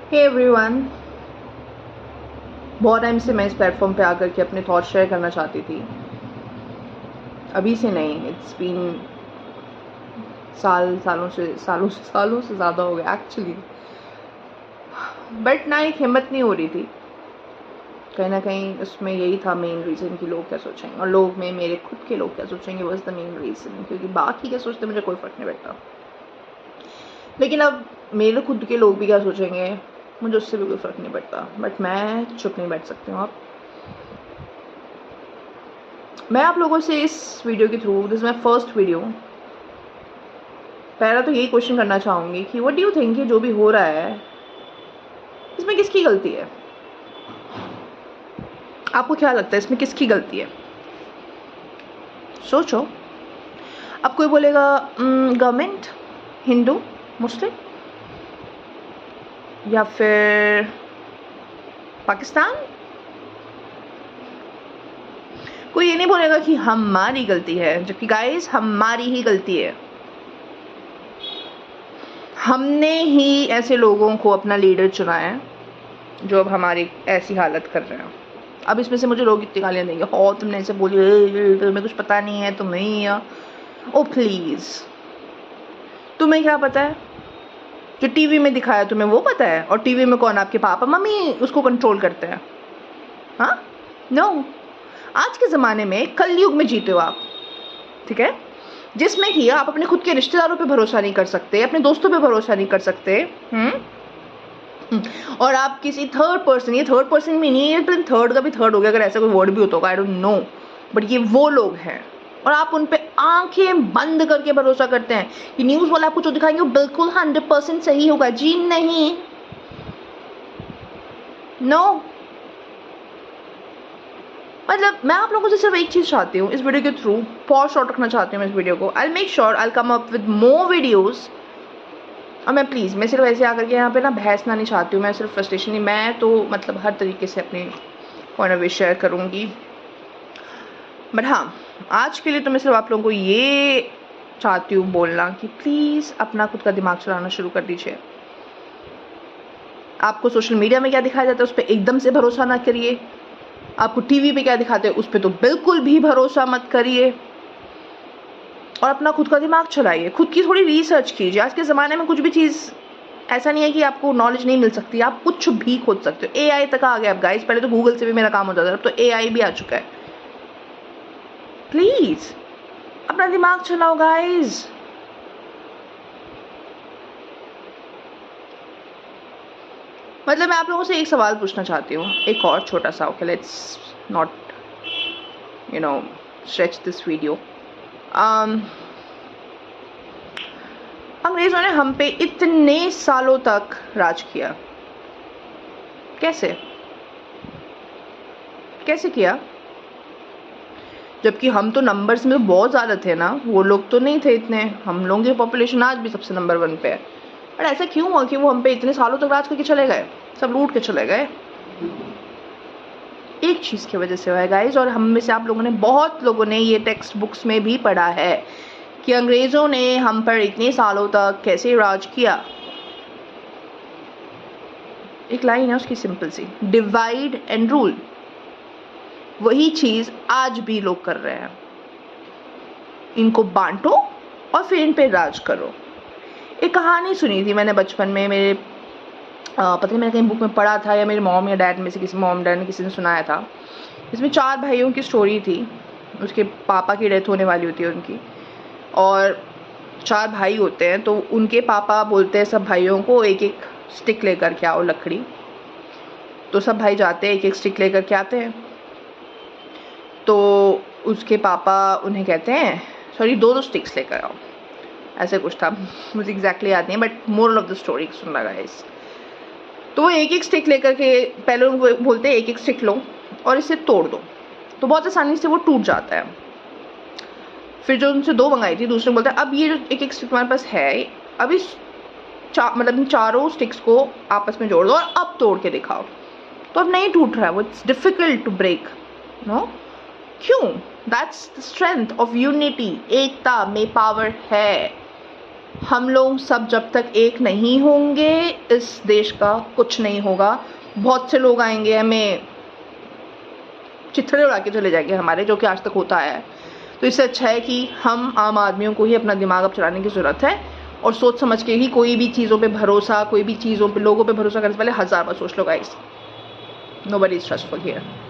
Hey everyone, बहुत time से मैं इस प्लेटफॉर्म पे आकर के अपने थॉट शेयर करना चाहती थी। अभी से नहीं, इट्स बीन सालों से ज़्यादा हो गया एक्चुअली। बट ना एक हिम्मत नहीं हो रही थी। कहीं ना कहीं उसमें यही था मेन रीज़न कि लोग क्या सोचेंगे, और लोग में मेरे खुद के लोग क्या सोचेंगे वॉज द मेन रीज़न। क्योंकि बाकी क्या सोचते मुझे कोई फ़र्क नहीं पड़ता, लेकिन अब मेरे खुद के लोग भी क्या सोचेंगे मुझे उससे भी कोई फ़र्क नहीं पड़ता। बट मैं चुप नहीं बैठ सकती हूँ। अब मैं आप लोगों से इस वीडियो के through, this my first video, पहला तो यही क्वेश्चन करना चाहूँगी कि व्हाट डू यू थिंक जो भी हो रहा है इसमें किसकी गलती है? आपको क्या लगता है इसमें किसकी गलती है? सोचो। अब कोई बोलेगा गवर्नमेंट, हिंदू, मुस्लिम, या फिर पाकिस्तान। कोई ये नहीं बोलेगा कि हमारी गलती है, जबकि गाइस हमारी ही गलती है। हमने ही ऐसे लोगों को अपना लीडर चुना है जो अब हमारी ऐसी हालत कर रहे हैं। अब इसमें से मुझे लोग इतनी गालियाँ देंगे, हो तुमने ऐसे बोली, तुम्हें कुछ पता नहीं है, तुम्हें ओ प्लीज़, तुम्हें क्या पता है? जो टीवी में दिखाया तुम्हें वो पता है? और टीवी में कौन, आपके पापा मम्मी उसको कंट्रोल करते हैं? हाँ, नो। आज के ज़माने में कलयुग में जीते हो आप, ठीक है, जिसमें कि आप अपने खुद के रिश्तेदारों पे भरोसा नहीं कर सकते, अपने दोस्तों पे भरोसा नहीं कर सकते। और आप किसी थर्ड पर्सन, ये थर्ड पर्सन में नहीं है, थर्ड का भी थर्ड हो गया, अगर ऐसा कोई वर्ड भी होता होगा, आई डोंट नो, बट ये वो लोग हैं और आप उन पे आंखें बंद करके भरोसा करते हैं कि न्यूज़ वाला आपको जो दिखाएंगे वो बिल्कुल 100% सही होगा। जी नहीं, नो। मतलब मैं आप लोगों से सिर्फ एक चीज़ चाहती हूँ इस वीडियो के थ्रू, बहुत शॉर्ट रखना चाहती हूँ मैं इस वीडियो को। I make sure I come up with more videos. और मैं प्लीज़, मैं सिर्फ ऐसे आकर के यहाँ पे ना बहसना नहीं चाहती हूँ, मैं सिर्फ फ्रस्ट्रेशन नहीं, मैं तो मतलब हर तरीके से अपनी पॉइंट ऑफ व्यू शेयर करूँगी। बट हाँ, आज के लिए तो मैं सिर्फ आप लोगों को ये चाहती हूँ बोलना कि प्लीज़ अपना खुद का दिमाग चलाना शुरू कर दीजिए। आपको सोशल मीडिया में क्या दिखाया जाता है उस पर एकदम से भरोसा ना करिए। आपको टीवी पे क्या दिखाते हैं उस पर तो बिल्कुल भी भरोसा मत करिए। और अपना खुद का दिमाग चलाइए, खुद की थोड़ी रिसर्च कीजिए। आज के ज़माने में कुछ भी चीज़ ऐसा नहीं है कि आपको नॉलेज नहीं मिल सकती, आप कुछ भी खोज सकते हो। एआई तक आ गया अब गाइस, पहले तो गूगल से भी मेरा काम होता था, अब तो एआई भी आ चुका है। प्लीज़ अपना दिमाग चलाओ गाइस। मतलब मैं आप लोगों से एक सवाल पूछना चाहती हूँ, एक और छोटा सा, okay, let's not stretch this video. अंग्रेजों ने हम पे इतने सालों तक राज किया, कैसे कैसे किया? जबकि हम तो नंबर्स में बहुत ज़्यादा थे ना, वो लोग तो नहीं थे इतने। हम लोगों की पॉपुलेशन आज भी सबसे नंबर 1 पे है। पर ऐसा क्यों हुआ कि वो हम पे इतने सालों तक राज करके चले गए, सब लूट के चले गए? एक चीज़ की वजह से हुआ है गाइज, और हम में से आप लोगों ने, बहुत लोगों ने ये टेक्स्ट बुक्स में भी पढ़ा है कि अंग्रेज़ों ने हम पर इतने सालों तक कैसे राज किया। एक लाइन है उसकी सिंपल सी, डिवाइड एंड रूल। वही चीज़ आज भी लोग कर रहे हैं, इनको बांटो और फिर इन पे राज करो। एक कहानी सुनी थी मैंने बचपन में, मेरे पता नहीं मैंने कहीं बुक में पढ़ा था या मेरे मॉम या डैड में से किसी, मॉम डैड ने किसी ने सुनाया था। इसमें 4 भाइयों की स्टोरी थी। उसके पापा की डेथ होने वाली होती है उनकी, और 4 भाई होते हैं। तो उनके पापा बोलते हैं सब भाइयों को एक एक स्टिक लेकर के आओ, लकड़ी। तो सब भाई जाते हैं, एक एक स्टिक लेकर के आते हैं। तो उसके पापा उन्हें कहते हैं, सॉरी 2-2 स्टिक्स लेकर आओ, ऐसे कुछ था, मुझे एग्जैक्टली याद नहीं है, but moral of the story सुनना गाइस। तो वो एक एक स्टिक लेकर के, पहले उनको बोलते हैं एक एक स्टिक लो और इसे तोड़ दो, तो बहुत आसानी से वो टूट जाता है। फिर जो उनसे 2 मंगाई थी, दूसरे बोलते हैं अब ये जो एक एक स्टिक तुम्हारे पास है, अब इस मतलब इन चारों स्टिक्स को आपस में जोड़ दो और अब तोड़ के दिखाओ। तो अब नहीं टूट रहा है वो, it's difficult to break, no? क्यों? That's the strength of unity. एकता में पावर है। हम लोग सब जब तक एक नहीं होंगे इस देश का कुछ नहीं होगा। बहुत से लोग आएंगे, हमें चिथड़े उड़ा के चले जाएंगे हमारे, जो कि आज तक होता है। तो इससे अच्छा है कि हम आम आदमियों को ही अपना दिमाग अब चलाने की ज़रूरत है और सोच समझ के ही कोई भी चीज़ों पे भरोसा, कोई भी चीज़ों पे, लोगों पे भरोसा करने से पहले 1000 बार सोच लो guys. Nobody is trustful here.